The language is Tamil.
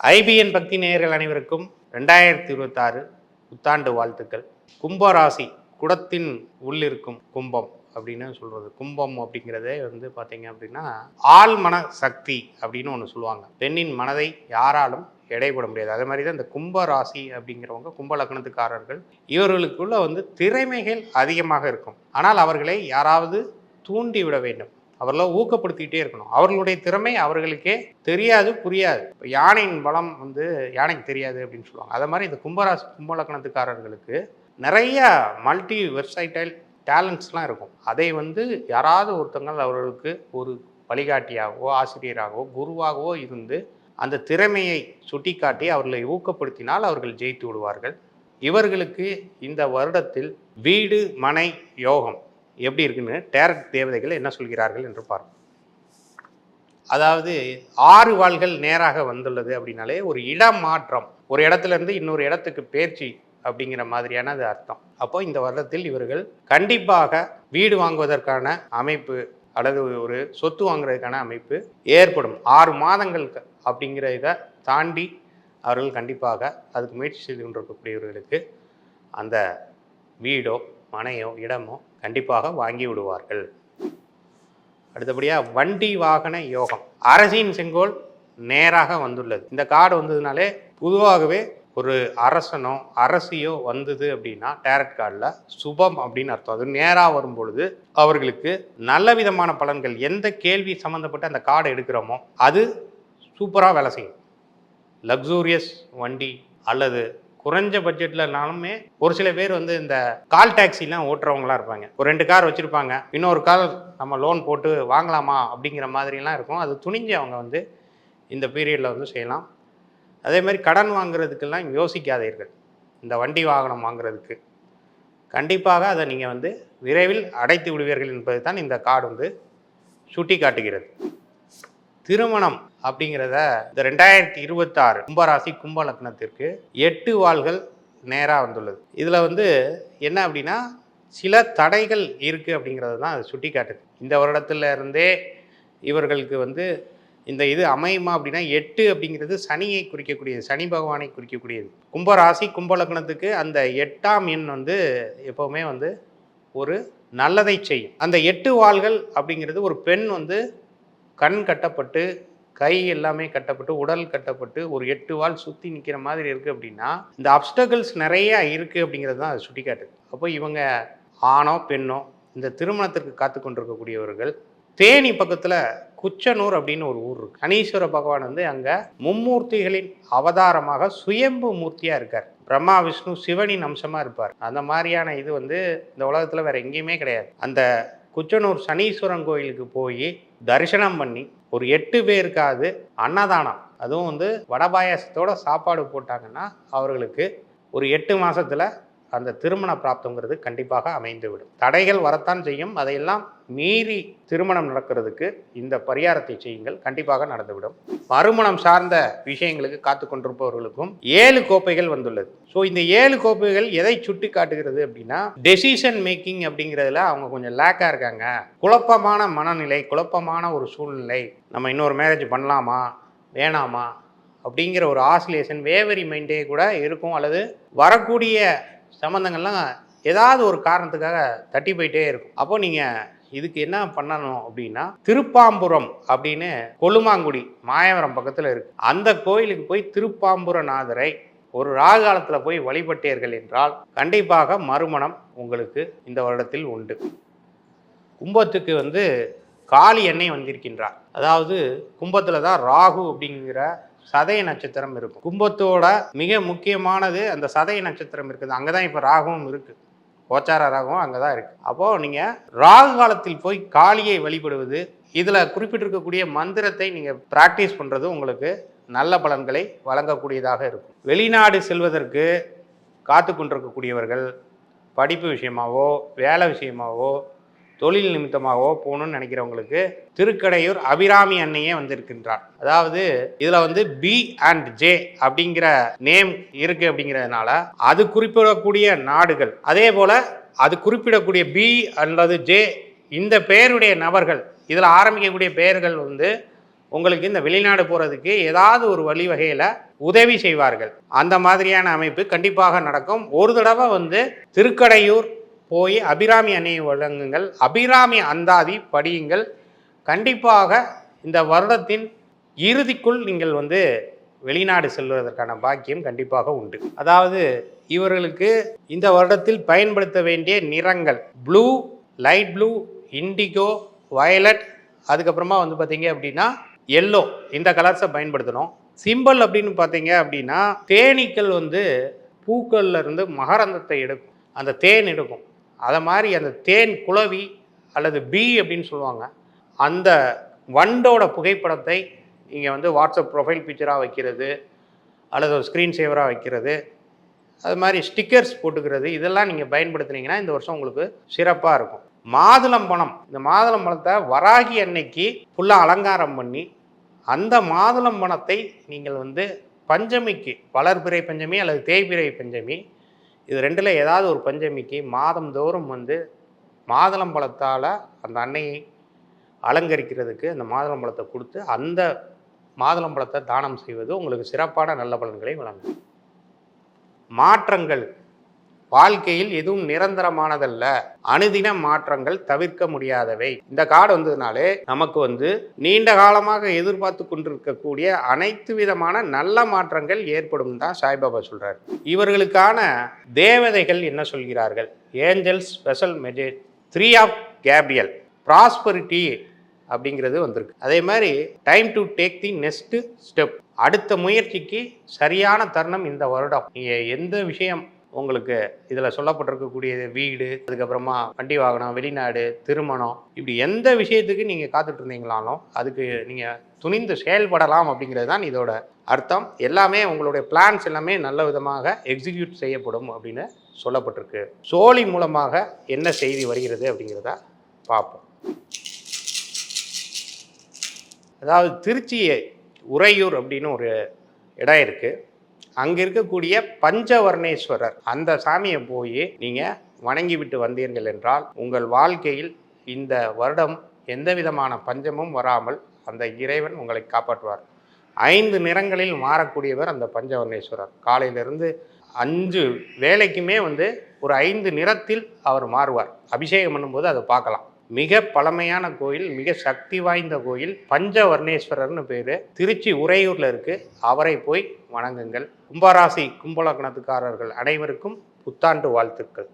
ஐபிஎன் பக்தி நேயர்கள் அனைவருக்கும் 2026 புத்தாண்டு வாழ்த்துக்கள். கும்பராசி குடத்தின் உள்ளிருக்கும் கும்பம் அப்படின்னு சொல்றது. கும்பம் அப்படிங்கிறதே பார்த்தீங்க அப்படின்னா ஆழ்மன சக்தி அப்படின்னு ஒன்று சொல்லுவாங்க. பெண்ணின் மனதை யாராலும் எடைபட முடியாது. அதே மாதிரி தான் இந்த கும்பராசி அப்படிங்கிறவங்க கும்ப லக்னத்துக்காரர்கள். இவர்களுக்குள்ள திறமைகள் அதிகமாக இருக்கும். ஆனால் அவர்களை யாராவது தூண்டி விட வேண்டும். அவர்களை ஊக்கப்படுத்திக்கிட்டே இருக்கணும். அவர்களுடைய திறமை அவர்களுக்கே தெரியாது, புரியாது. இப்போ யானையின் பலம் யானைக்கு தெரியாது அப்படின்னு சொல்லுவாங்க. அதே மாதிரி இந்த கும்பராசி கும்ப லக்னத்துக்காரர்களுக்கு நிறைய மல்டி வெர்சைட்டைல் டேலண்ட்ஸ்லாம் இருக்கும். அதை யாராவது ஒருத்தங்கள் அவர்களுக்கு ஒரு வழிகாட்டியாகவோ ஆசிரியராகவோ குருவாகவோ இருந்து அந்த திறமையை சுட்டிக்காட்டி அவர்களை ஊக்கப்படுத்தினால் அவர்கள் ஜெயித்து விடுவார்கள். இவர்களுக்கு இந்த வருடத்தில் வீடு மனை யோகம் எப்படி இருக்குன்னு டேரட் தேவதைகள் என்ன சொல்கிறார்கள் என்று பார்ப்போம். அதாவது 6 வாள்கள் நேராக வந்துள்ளது அப்படின்னாலே ஒரு இடம் மாற்றம், ஒரு இடத்துல இருந்து இன்னொரு இடத்துக்கு பேர்ச்சி அப்படிங்கிற மாதிரியான அது அர்த்தம். அப்போ இந்த வருடத்தில் இவர்கள் கண்டிப்பாக வீடு வாங்குவதற்கான அமைப்பு அல்லது ஒரு சொத்து வாங்குறதுக்கான அமைப்பு ஏற்படும். 6 மாதங்கள் அப்படிங்கிற இதை தாண்டி அவர்கள் கண்டிப்பாக அதுக்கு முயற்சி செய்து கொண்டிருக்கக்கூடியவர்களுக்கு அந்த வீடோ மனையோ இடமோ கண்டிப்பாக வாங்கி விடுவார்கள். அடுத்தபடியாக வண்டி வாகன யோகம். அரசின் செங்கோல் நேராக வந்துள்ளது. இந்த கார்டு வந்ததுனாலே பொதுவாகவே ஒரு அரசனோ அரசியோ வந்தது அப்படின்னா டேரட் கார்டில் சுபம் அப்படின்னு அர்த்தம். அது நேராக வரும் பொழுது அவர்களுக்கு நல்ல விதமான பலன்கள். எந்த கேள்வி சம்மந்தப்பட்டு அந்த கார்டை எடுக்கிறோமோ அது சூப்பராக வேலை செய்யும். லக்ஸூரியஸ் வண்டி அல்லது குறைஞ்ச பட்ஜெட்லனாலுமே ஒரு சில பேர் இந்த கால் டாக்ஸிலாம் ஓட்டுறவங்களாம் இருப்பாங்க. ஒரு 2 கார் வச்சுருப்பாங்க. இன்னொரு கார் நம்ம லோன் போட்டு வாங்கலாமா அப்படிங்கிற மாதிரிலாம் இருக்கும். அது துணிஞ்சு அவங்க இந்த பீரியடில் செய்யலாம். அதே மாதிரி கடன் வாங்குறதுக்கெல்லாம் யோசிக்காதீர்கள். இந்த வண்டி வாகனம் வாங்குறதுக்கு கண்டிப்பாக அதை நீங்கள் விரைவில் அடைத்து விடுவீர்கள் என்பது தான் இந்த கார்டு சுட்டி காட்டுகிறது. திருமணம் அப்படிங்கிறத இந்த 2026 கும்பராசி கும்ப லக்னத்திற்கு 8 வாள்கள் நேராக வந்துள்ளது. இதில் என்ன அப்படின்னா சில தடைகள் இருக்குது அப்படிங்கிறது தான் அது சுட்டி காட்டுது. இந்த வருடத்துல இருந்தே இவர்களுக்கு இந்த இது அமையுமா அப்படின்னா 8 அப்படிங்கிறது சனியை குறிக்கக்கூடியது, சனி பகவானை குறிக்கக்கூடியது. கும்பராசி கும்ப லக்னத்துக்கு அந்த 8ஆம் எண் எப்போவுமே ஒரு நல்லதை செய்யும். அந்த 8 வாள்கள் அப்படிங்கிறது ஒரு பெண் கண் கட்டப்பட்டு கை எல்லாமே கட்டப்பட்டு உடல் கட்டப்பட்டு ஒரு 8 வாள் சுற்றி நிற்கிற மாதிரி இருக்குது அப்படின்னா இந்த அப்டக்கிள்ஸ் நிறைய இருக்குது அப்படிங்கிறது தான் அது சுட்டி காட்டுது. அப்போ இவங்க ஆணோ பெண்ணோ இந்த திருமணத்திற்கு காத்து கொண்டிருக்கக்கூடியவர்கள் தேனி பக்கத்தில் குச்சனூர் அப்படின்னு ஒரு ஊர் இருக்குது. சனீஸ்வர பகவான் அங்கே மும்மூர்த்திகளின் அவதாரமாக சுயம்பு மூர்த்தியாக இருக்கார். பிரம்மா விஷ்ணு சிவனின் அம்சமாக இருப்பார். அந்த மாதிரியான இது இந்த உலகத்தில் வேறு எங்கேயுமே கிடையாது. அந்த குச்சனூர் சனீஸ்வரன் கோயிலுக்கு போய் தரிசனம் பண்ணி ஒரு 8 பேருக்காவது அன்னதானம், அதுவும் வடபாயாசத்தோட சாப்பாடு போட்டாங்கன்னா அவர்களுக்கு ஒரு 8 மாதத்தில் அந்த திருமண பிராப்தங்கிறது கண்டிப்பாக அமைந்துவிடும். தடைகள் வரத்தான் செய்யும். அதையெல்லாம் மீறி திருமணம் நடக்கிறதுக்கு இந்த பரிகாரத்தை செய்யுங்கள், கண்டிப்பாக நடந்துவிடும். மறுமணம் சார்ந்த விஷயங்களுக்கு காத்து கொண்டிருப்பவர்களுக்கும் 7 கோப்பைகள் வந்துள்ளது. ஸோ இந்த 7 கோப்பைகள் எதை சுட்டி காட்டுகிறது அப்படின்னா டெசிஷன் மேக்கிங் அப்படிங்கிறதுல அவங்க கொஞ்சம் லேக்காக இருக்காங்க. குழப்பமான மனநிலை, குழப்பமான ஒரு சூழ்நிலை. நம்ம இன்னொரு மேரேஜ் பண்ணலாமா வேணாமா அப்படிங்கிற ஒரு ஆசிலேஷன் வேவரி மைண்டே கூட இருக்கும். அல்லது வரக்கூடிய சம்பந்தங்கள்லாம் ஏதாவது ஒரு காரணத்துக்காக தட்டி போயிட்டே இருக்கும். அப்போ நீங்கள் இதுக்கு என்ன பண்ணணும் அப்படின்னா திருப்பாம்புரம் அப்படின்னு கொல்லுமாங்குடி மாயவரம் பக்கத்தில் இருக்கு. அந்த கோயிலுக்கு போய் திருப்பாம்புரநாதரை ஒரு ராகு காலத்தில் போய் வழிபட்டீர்கள் என்றால் கண்டிப்பாக மறுமணம் உங்களுக்கு இந்த வருடத்தில் உண்டு. கும்பத்துக்கு காளி எண்ணெய் வந்திருக்கின்றார். அதாவது கும்பத்தில் தான் ராகு அப்படிங்கிற சதய நட்சத்திரம் இருக்கும். கும்பத்தோட மிக முக்கியமானது அந்த சதய நட்சத்திரம் இருக்குது. அங்கே தான் இப்போ ராகுவும் இருக்குது. கோச்சார ராகுவும் அங்கே தான் இருக்குது. அப்போது நீங்கள் ராகு காலத்தில் போய் காளியை வழிபடுவது, இதில் குறிப்பிட்டிருக்கக்கூடிய மந்திரத்தை நீங்கள் ப்ராக்டிஸ் பண்ணுறது உங்களுக்கு நல்ல பலன்களை வழங்கக்கூடியதாக இருக்கும். வெளிநாடு செல்வதற்கு காத்து கொண்டிருக்கக்கூடியவர்கள் படிப்பு விஷயமாவோ வேலை விஷயமாவோ தொழில் நிமித்தமாகவோ போகணும்னு நினைக்கிறவங்களுக்கு திருக்கடையூர் அபிராமி அன்னையே வந்திருக்கின்றார். அதாவது இதில் பி அண்ட் ஜே அப்படிங்கிற நேம் இருக்குது அப்படிங்கிறதுனால அது குறிப்பிடக்கூடிய நாடுகள், அதே போல் அது குறிப்பிடக்கூடிய பி அல்லது ஜே இந்த பெயருடைய நபர்கள், இதில் ஆரம்பிக்கக்கூடிய பெயர்கள் உங்களுக்கு இந்த வெளிநாடு போகிறதுக்கு ஏதாவது ஒரு வழிவகையில் உதவி செய்வார்கள். அந்த மாதிரியான அமைப்பு கண்டிப்பாக நடக்கும். ஒரு தடவை திருக்கடையூர் போய் அபிராமி அன்னையை வழங்குங்கள், அபிராமி அந்தாதி படியுங்கள். கண்டிப்பாக இந்த வருடத்தின் இறுதிக்குள் நீங்கள் வெளிநாடு செல்வதற்கான பாக்கியம் கண்டிப்பாக உண்டு. அதாவது இவர்களுக்கு இந்த வருடத்தில் பயன்படுத்த வேண்டிய நிறங்கள் blue, light blue, indigo, violet, அதுக்கப்புறமா பார்த்தீங்க அப்படின்னா எல்லோ, இந்த கலர்ஸை பயன்படுத்தணும். சிம்பிள் அப்படின்னு பார்த்தீங்க அப்படின்னா தேனீக்கள் பூக்கள்ல இருந்து மகரந்தத்தை எடுக்கும், அந்த தேன் எடுக்கும். அதை மாதிரி அந்த தேன் குளவி அல்லது பீ அப்படின்னு சொல்லுவாங்க, அந்த வண்டோட புகைப்படத்தை நீங்கள் வாட்ஸ்அப் ப்ரொஃபைல் பிக்சராக வைக்கிறது அல்லது ஒரு ஸ்க்ரீன் சேவராக வைக்கிறது, அது மாதிரி ஸ்டிக்கர்ஸ் போட்டுக்கிறது, இதெல்லாம் நீங்கள் பயன்படுத்துனீங்கன்னா இந்த வருஷம் உங்களுக்கு சிறப்பாக இருக்கும். மாதுளம்பழம், இந்த மாதுளம்பழத்தை வராகி அன்னைக்கு ஃபுல்லாக அலங்காரம் பண்ணி அந்த மாதுளம்பழத்தை நீங்கள் பஞ்சமிக்கு, வளர்பிறை பஞ்சமி அல்லது தேய்பிறை பஞ்சமி, இது ரெண்டில் ஏதாவது ஒரு பஞ்சமிக்கு மாதந்தோறும் மாதுளம்பழத்தால் அந்த அன்னையை அலங்கரிக்கிறதுக்கு அந்த மாதுளம்பழத்தை கொடுத்து அந்த மாதுளம்பழத்தை தானம் செய்வது உங்களுக்கு சிறப்பான நல்ல பலன்களை வழங்கும். மாற்றங்கள் வாழ்க்கையில் எதுவும் நிரந்தரமானதல்ல, அனுதின மாற்றங்கள் தவிர்க்க முடியாதவை. இந்த கார்டு வந்ததுனாலே நமக்கு நீண்ட காலமாக எதிர்பார்த்து கொண்டிருக்கக்கூடிய அனைத்து விதமான நல்ல மாற்றங்கள் ஏற்படும் தான் சாய்பாபா சொல்றாரு. இவர்களுக்கான தேவதைகள் என்ன சொல்கிறார்கள்? Angels special message 3 of Gabriel, prosperity அப்படிங்கிறது வந்திருக்கு. அதே மாதிரி time to take the next step, அடுத்த முயற்சிக்கு சரியான தருணம் இந்த வருடம். நீங்கள் எந்த விஷயம் உங்களுக்கு இதில் சொல்லப்பட்டிருக்கக்கூடிய வீடு, அதுக்கப்புறமா வண்டி வாகனம், வெளிநாடு, திருமணம், இப்படி எந்த விஷயத்துக்கு நீங்கள் காத்துட்டு இருந்தீங்களாலும் அதுக்கு நீங்கள் துணிந்து செயல்படலாம் அப்படிங்கிறது தான் இதோட அர்த்தம். எல்லாமே உங்களுடைய பிளான்ஸ் எல்லாமே நல்ல விதமாக எக்ஸிக்யூட் செய்யப்படும் அப்படின்னு சொல்லப்பட்டிருக்கு. சோழி மூலமாக என்ன செய்தி வருகிறது அப்படிங்கிறத பார்ப்போம். அதாவது திருச்சி உறையூர் அப்படின்னு ஒரு இடம் இருக்குது. அங்கே இருக்கக்கூடிய பஞ்சவர்ணேஸ்வரர், அந்த சாமியை போய் நீங்கள் வணங்கி விட்டு வந்தீர்கள் என்றால் உங்கள் வாழ்க்கையில் இந்த வருடம் எந்த விதமான பஞ்சமும் வராமல் அந்த இறைவன் உங்களை காப்பாற்றுவார். 5 நிறங்களில் மாறக்கூடியவர் அந்த பஞ்சவர்ணேஸ்வரர். காலையிலிருந்து 5 வேலைக்குமே ஒரு 5 நிறத்தில் அவர் மாறுவார். அபிஷேகம் பண்ணும்போது அதை பார்க்கலாம். மிக பழமையான கோயில், மிக சக்தி வாய்ந்த கோயில், பஞ்சவர்ணேஸ்வரர்னு பேர், திருச்சி உறையூரில் இருக்குது. அவரை போய் வணங்குங்கள். கும்பராசி கும்பலக்னத்துக்காரர்கள் அனைவருக்கும் புத்தாண்டு வாழ்த்துக்கள்.